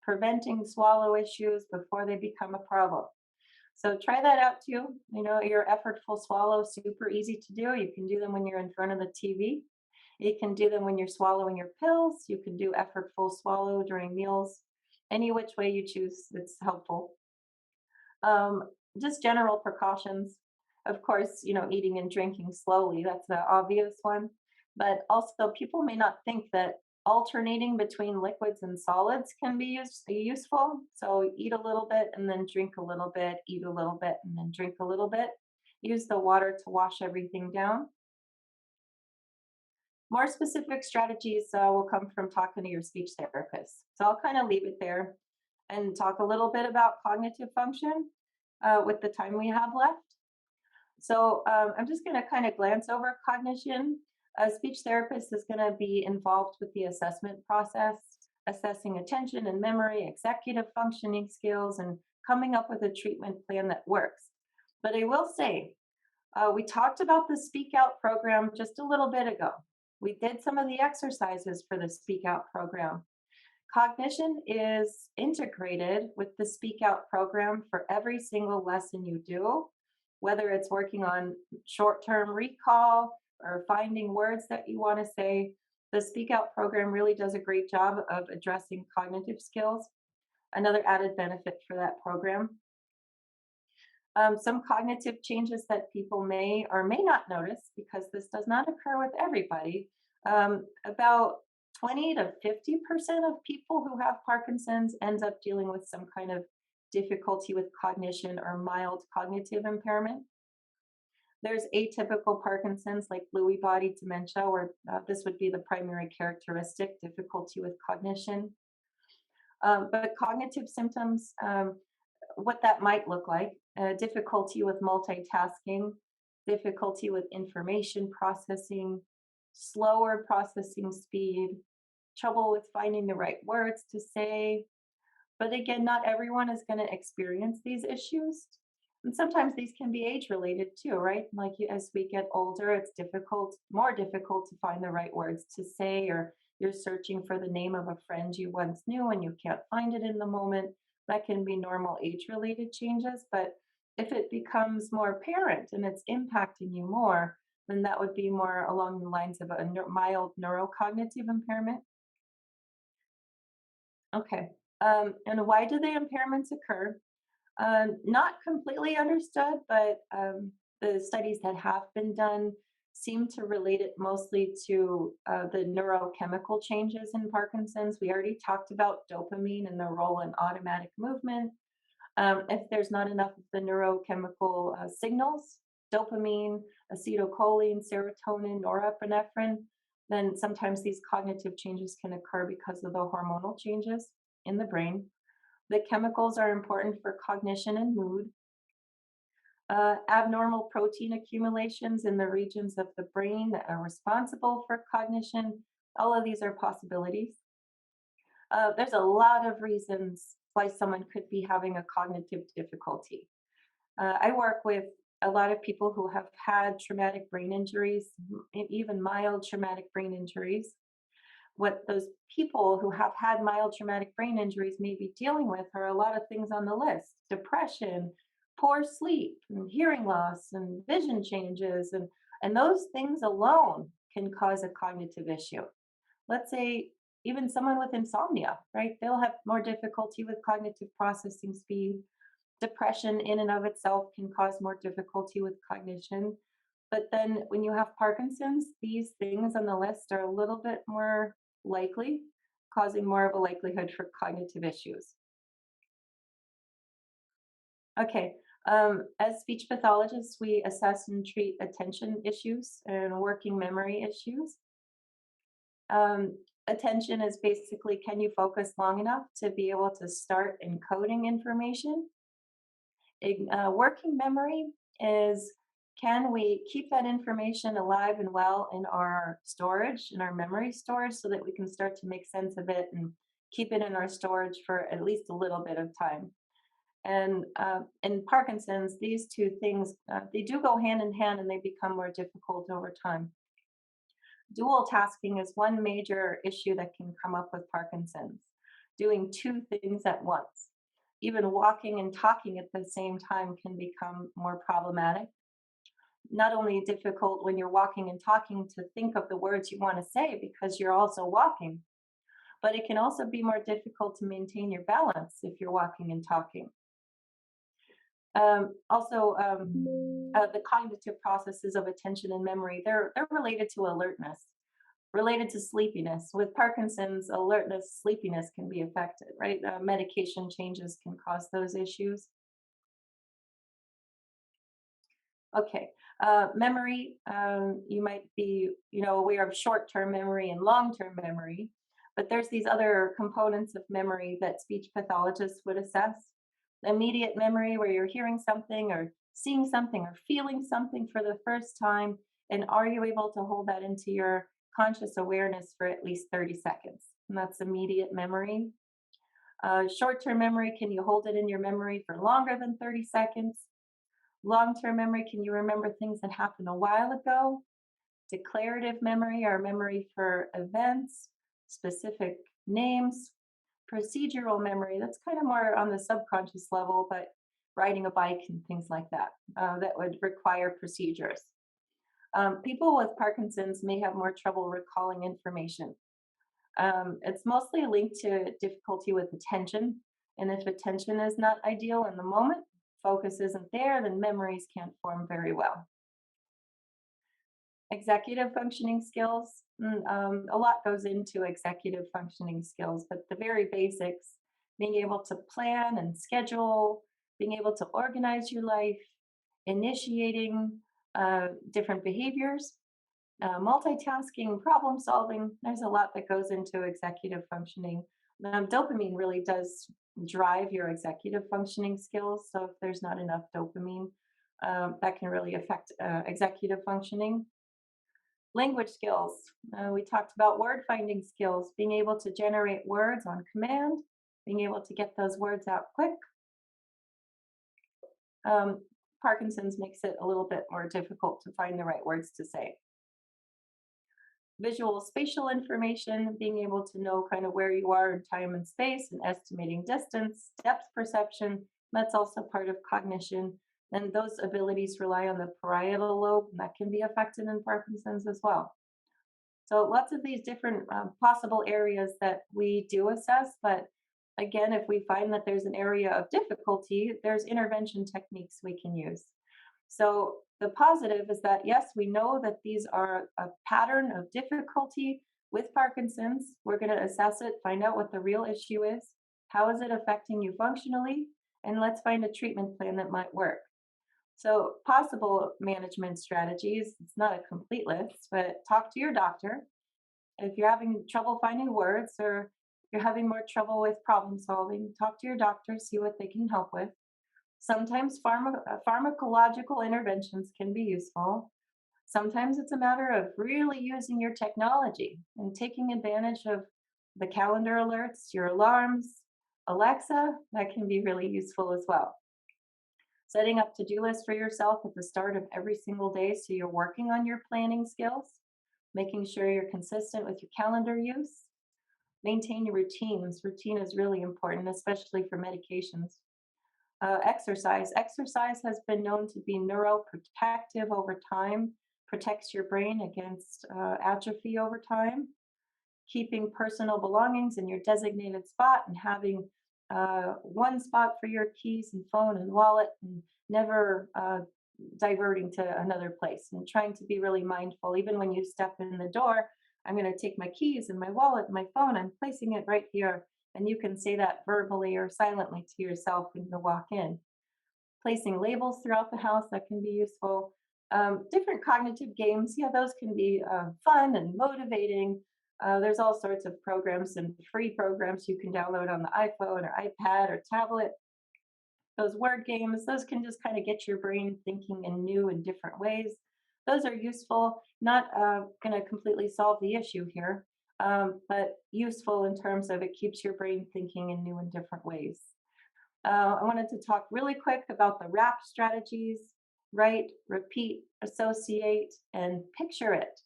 preventing swallow issues before they become a problem. So try that out too. You know, your effortful swallow, super easy to do. You can do them when you're in front of the TV. You can do them when you're swallowing your pills. You can do effortful swallow during meals. Any which way you choose, it's helpful. Just general precautions. Of course, you know, eating and drinking slowly, that's the obvious one. But also, people may not think that alternating between liquids and solids can be useful. So eat a little bit and then drink a little bit, eat a little bit and then drink a little bit. Use the water to wash everything down. More specific strategies will come from talking to your speech therapist. So I'll kind of leave it there and talk a little bit about cognitive function with the time we have left. So I'm just going to kind of glance over cognition. A speech therapist is going to be involved with the assessment process, assessing attention and memory, executive functioning skills, and coming up with a treatment plan that works. But I will say, we talked about the Speak Out program just a little bit ago. We did some of the exercises for the Speak Out program. Cognition is integrated with the Speak Out program for every single lesson you do, whether it's working on short-term recall or finding words that you want to say. The Speak Out program really does a great job of addressing cognitive skills. Another added benefit for that program. Some cognitive changes that people may or may not notice, because this does not occur with everybody. About 20 to 50% of people who have Parkinson's ends up dealing with some kind of difficulty with cognition or mild cognitive impairment. There's atypical Parkinson's, like Lewy body dementia, where this would be the primary characteristic, difficulty with cognition. But cognitive symptoms, what that might look like, difficulty with multitasking, difficulty with information processing, slower processing speed, trouble with finding the right words to say. But again, not everyone is going to experience these issues. And sometimes these can be age related too, right? Like as we get older, it's more difficult to find the right words to say, or you're searching for the name of a friend you once knew and you can't find it in the moment. That can be normal age related changes. But if it becomes more apparent and it's impacting you more, then that would be more along the lines of a mild neurocognitive impairment. Okay. And why do the impairments occur? Not completely understood, but the studies that have been done seem to relate it mostly to the neurochemical changes in Parkinson's. We already talked about dopamine and the role in automatic movement. If there's not enough of the neurochemical signals, dopamine, acetylcholine, serotonin, norepinephrine, then sometimes these cognitive changes can occur because of the hormonal changes in the brain. The chemicals are important for cognition and mood. Abnormal protein accumulations in the regions of the brain that are responsible for cognition. All of these are possibilities. There's a lot of reasons why someone could be having a cognitive difficulty. I work with A lot of people who have had traumatic brain injuries, even mild traumatic brain injuries, what those people who have had mild traumatic brain injuries may be dealing with are a lot of things on the list: depression, poor sleep, and hearing loss, and vision changes. And those things alone can cause a cognitive issue. Let's say even someone with insomnia, right? They'll have more difficulty with cognitive processing speed. Depression in and of itself can cause more difficulty with cognition. But then when you have Parkinson's, these things on the list are a little bit more likely, causing more of a likelihood for cognitive issues. Okay, as speech pathologists, we assess and treat attention issues and working memory issues. Attention is basically, can you focus long enough to be able to start encoding information? Working memory is, can we keep that information alive and well in our storage, in our memory storage, so that we can start to make sense of it and keep it in our storage for at least a little bit of time. And in Parkinson's, these two things, they do go hand in hand, and they become more difficult over time. Dual tasking is one major issue that can come up with Parkinson's, doing two things at once. Even walking and talking at the same time can become more problematic. Not only difficult when you're walking and talking to think of the words you want to say because you're also walking, but it can also be more difficult to maintain your balance if you're walking and talking. The cognitive processes of attention and memory, they're related to alertness, related to sleepiness. With Parkinson's, alertness, sleepiness can be affected, right? Medication changes can cause those issues. Okay, memory, you might be, aware of short-term memory and long-term memory, but there's these other components of memory that speech pathologists would assess. Immediate memory, where you're hearing something or seeing something or feeling something for the first time, and are you able to hold that into your conscious awareness for at least 30 seconds? And that's immediate memory. Short-term memory, can you hold it in your memory for longer than 30 seconds? Long-term memory, can you remember things that happened a while ago? Declarative memory, or memory for events, specific names. Procedural memory, that's kind of more on the subconscious level, but riding a bike and things like that, that would require procedures. People with Parkinson's may have more trouble recalling information. It's mostly linked to difficulty with attention. And if attention is not ideal in the moment, focus isn't there, then memories can't form very well. Executive functioning skills, a lot goes into executive functioning skills, but the very basics, being able to plan and schedule, being able to organize your life, initiating different behaviors, multitasking, problem solving. There's a lot that goes into executive functioning. Dopamine really does drive your executive functioning skills. So if there's not enough dopamine, that can really affect executive functioning. Language skills. We talked about word finding skills, being able to generate words on command, being able to get those words out quick. Parkinson's makes it a little bit more difficult to find the right words to say. Visual spatial information, being able to know kind of where you are in time and space, and estimating distance, depth perception, that's also part of cognition. And those abilities rely on the parietal lobe, and that can be affected in Parkinson's as well. So lots of these different possible areas that we do assess, but again, if we find that there's an area of difficulty, there's intervention techniques we can use. So the positive is that, yes, we know that these are a pattern of difficulty with Parkinson's. We're going to assess it, find out what the real issue is. How is it affecting you functionally? And let's find a treatment plan that might work. So possible management strategies, it's not a complete list, but talk to your doctor. If you're having trouble finding words, or you're having more trouble with problem solving, talk to your doctor, see what they can help with. Sometimes pharmacological interventions can be useful. Sometimes it's a matter of really using your technology and taking advantage of the calendar alerts, your alarms, Alexa, that can be really useful as well. Setting up to-do lists for yourself at the start of every single day so you're working on your planning skills. Making sure you're consistent with your calendar use. Maintain your routines. Routine is really important, especially for medications. Exercise. Exercise has been known to be neuroprotective over time, protects your brain against atrophy over time. Keeping personal belongings in your designated spot and having one spot for your keys and phone and wallet, and never diverting to another place, and trying to be really mindful. Even when you step in the door, I'm going to take my keys and my wallet and my phone, I'm placing it right here. And you can say that verbally or silently to yourself when you walk in. Placing labels throughout the house, that can be useful. Different cognitive games, yeah, those can be fun and motivating. There's all sorts of programs and free programs you can download on the iPhone or iPad or tablet. Those word games, those can just kind of get your brain thinking in new and different ways. Those are useful, not going to completely solve the issue here, but useful in terms of it keeps your brain thinking in new and different ways. I wanted to talk really quick about the WRAP strategies: write, repeat, associate, and picture it.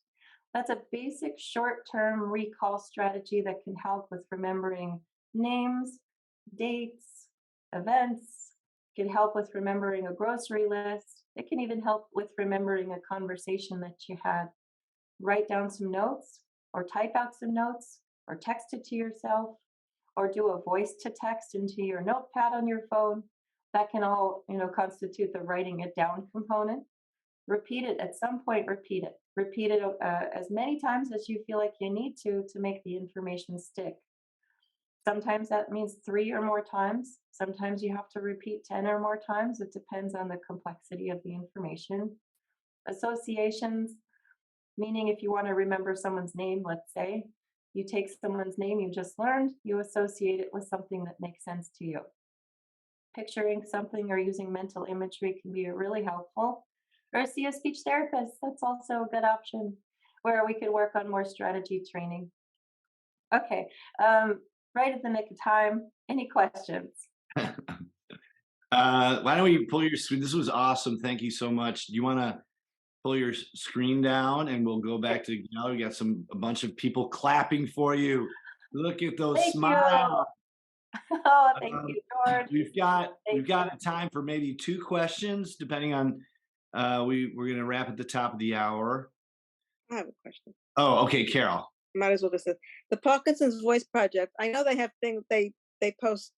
That's a basic short-term recall strategy that can help with remembering names, dates, events. It can help with remembering a grocery list. It can even help with remembering a conversation that you had. Write down some notes, or type out some notes, or text it to yourself, or do a voice to text into your notepad on your phone. That can all, constitute the writing it down component. Repeat it at some point. Repeat it. Repeat it as many times as you feel like you need to make the information stick. Sometimes that means 3 or more times. Sometimes you have to repeat 10 or more times. It depends on the complexity of the information. Associations, meaning if you want to remember someone's name, let's say, you take someone's name you just learned, you associate it with something that makes sense to you. Picturing something or using mental imagery can be really helpful. Or see a speech therapist, that's also a good option, where we could work on more strategy training. Okay, right at the nick of time, any questions? Why don't we pull your screen? This was awesome. Thank you so much. Do you want to pull your screen down and we'll go back to, we got a bunch of people clapping for you. Look at those Thank smiles. you. Oh, thank you, George. We've got time for maybe 2 questions, depending on, we're going to wrap at the top of the hour. I have a question. Oh, okay, Carol. Might as well just say the Parkinson's Voice Project. I know they have things they post,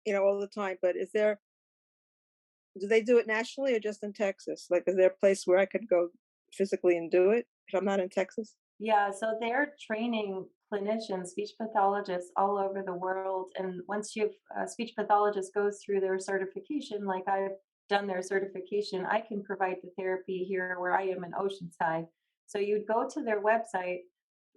all the time. But do they do it nationally or just in Texas? Like, is there a place where I could go physically and do it if I'm not in Texas? Yeah, so they're training clinicians, speech pathologists all over the world. And once speech pathologist goes through their certification, like I've done their certification, I can provide the therapy here where I am in Oceanside. So you'd go to their website,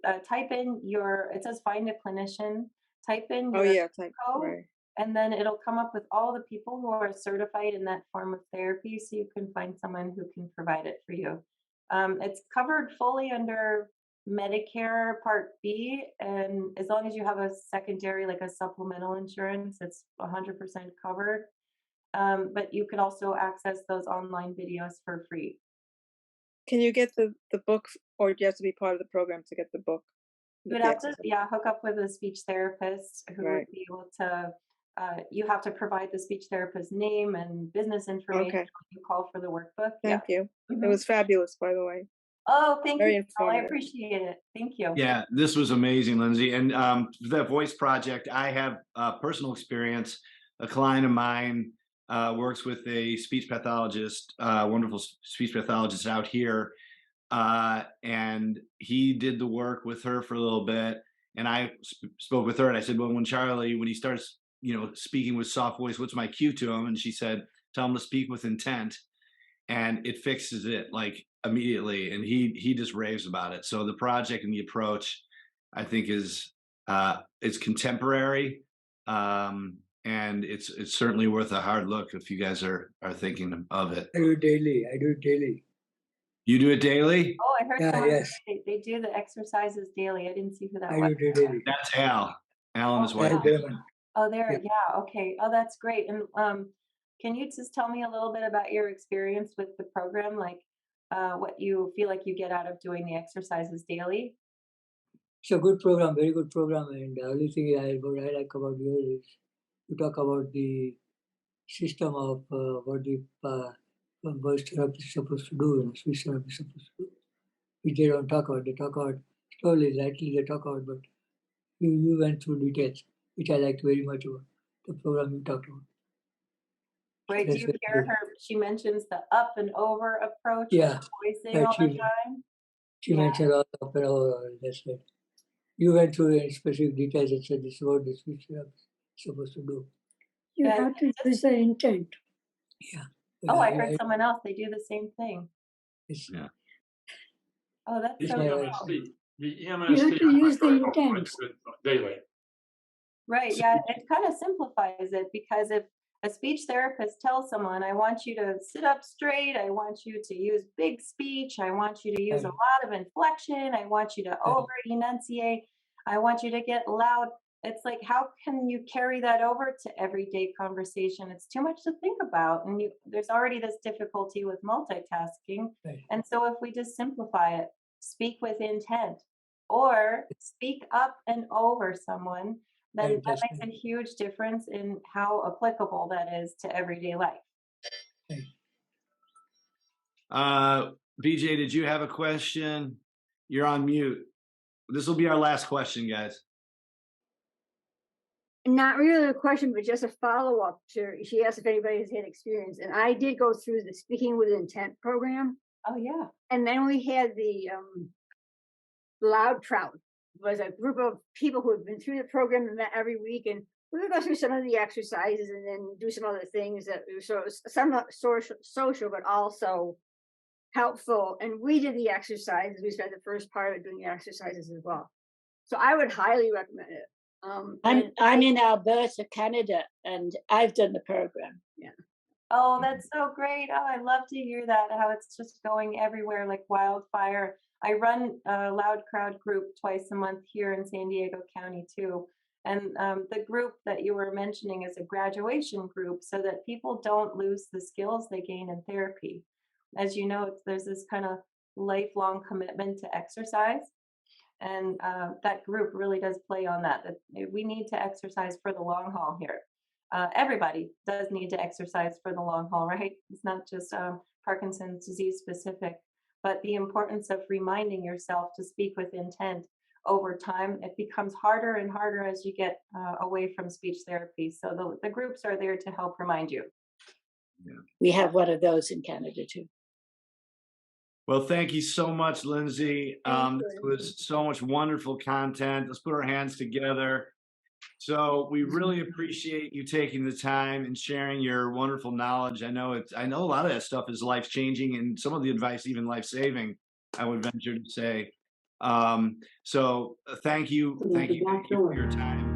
type in it says find a clinician, type in your code, right. and then it'll come up with all the people who are certified in that form of therapy, so you can find someone who can provide it for you. It's covered fully under Medicare Part B, and as long as you have a secondary, like a supplemental insurance, it's 100% covered. But you can also access those online videos for free. Can you get the book, or do you have to be part of the program to get the book? You would have to, hook up with a speech therapist who would be able to. You have to provide the speech therapist's name and business information when you call for the workbook. Thank you. It was fabulous, by the way. Oh, thank Very you. informative. I appreciate it. Thank you. Yeah, this was amazing, Lindsey. And the voice project, I have personal experience. A client of mine works with a speech pathologist, wonderful speech pathologist out here. And he did the work with her for a little bit. And I spoke with her and I said, well, when he starts, speaking with soft voice, what's my cue to him? And she said, tell him to speak with intent. And it fixes it like immediately. And he just raves about it. So the project and the approach, I think, is it's contemporary. And it's certainly worth a hard look if you guys are thinking of it. I do it daily. You do it daily? Oh, I heard someone yes. say they do the exercises daily. I didn't see who that I was. do it daily. That's Al. Al and his wife. Oh, there. Yeah. Okay. Oh, that's great. And Can you just tell me a little bit about your experience with the program, like what you feel like you get out of doing the exercises daily? It's a good program, very good program. And the only thing what I like about yours is you talk about the system of what the voice therapy is supposed to do, speech therapy is supposed to do. Which they don't talk about. They talk about slowly, lightly they talk about, but you went through details, which I liked very much about the program you talked about. Right, do That's you very hear good. her? She mentions the up and over approach Yeah, with voicing right. all the time. She Yeah. mentioned all up and over. That's right. You went through in specific details and said this is what the speech therapy is supposed to do. You Yeah, have to use the intent. Yeah. Oh, I heard someone else. They do the same thing. Yeah. Oh, that's It's so my cool. right. You have to use the intent. Daily. Right, yeah, it kind of simplifies it because if a speech therapist tells someone, I want you to sit up straight, I want you to use big speech, I want you to use a Right. lot of inflection, I want you to over enunciate, I want you to get loud. It's like, how can you carry that over to everyday conversation? It's too much to think about. And there's already this difficulty with multitasking. Right. And so if we just simplify it, speak with intent or speak up and over someone, then Right, that that's makes a huge difference in how applicable that is to everyday life. BJ, did you have a question? You're on mute. This will be our last question, guys. Not really a question, but just a follow-up to, she asked if anybody has had experience. And I did go through the Speaking with Intent program. Oh, yeah. And then we had the Loud Crowd. It was a group of people who had been through the program and met every week. And we would go through some of the exercises and then do some other things that so it was somewhat social, but also helpful. And we did the exercises. We spent the first part of it doing the exercises as well. So I would highly recommend it. I'm in Alberta, Canada, and I've done the program. Yeah. Oh, that's so great. Oh, I love to hear that, how it's just going everywhere like wildfire. I run a Loud Crowd group twice a month here in San Diego County too. And the group that you were mentioning is a graduation group so that people don't lose the skills they gain in therapy. As you know, there's this kind of lifelong commitment to exercise. And that group really does play on that we need to exercise for the long haul here. Everybody does need to exercise for the long haul, right? It's not just Parkinson's disease specific, but the importance of reminding yourself to speak with intent over time. It becomes harder and harder as you get away from speech therapy. So the groups are there to help remind you. Yeah. We have one of those in Canada too. Well, thank you so much, Lindsey. Thank This you. was so much wonderful content. Let's put our hands together. So we really appreciate you taking the time and sharing your wonderful knowledge. I know a lot of that stuff is life-changing and some of the advice even life-saving, I would venture to say. So thank you for your time.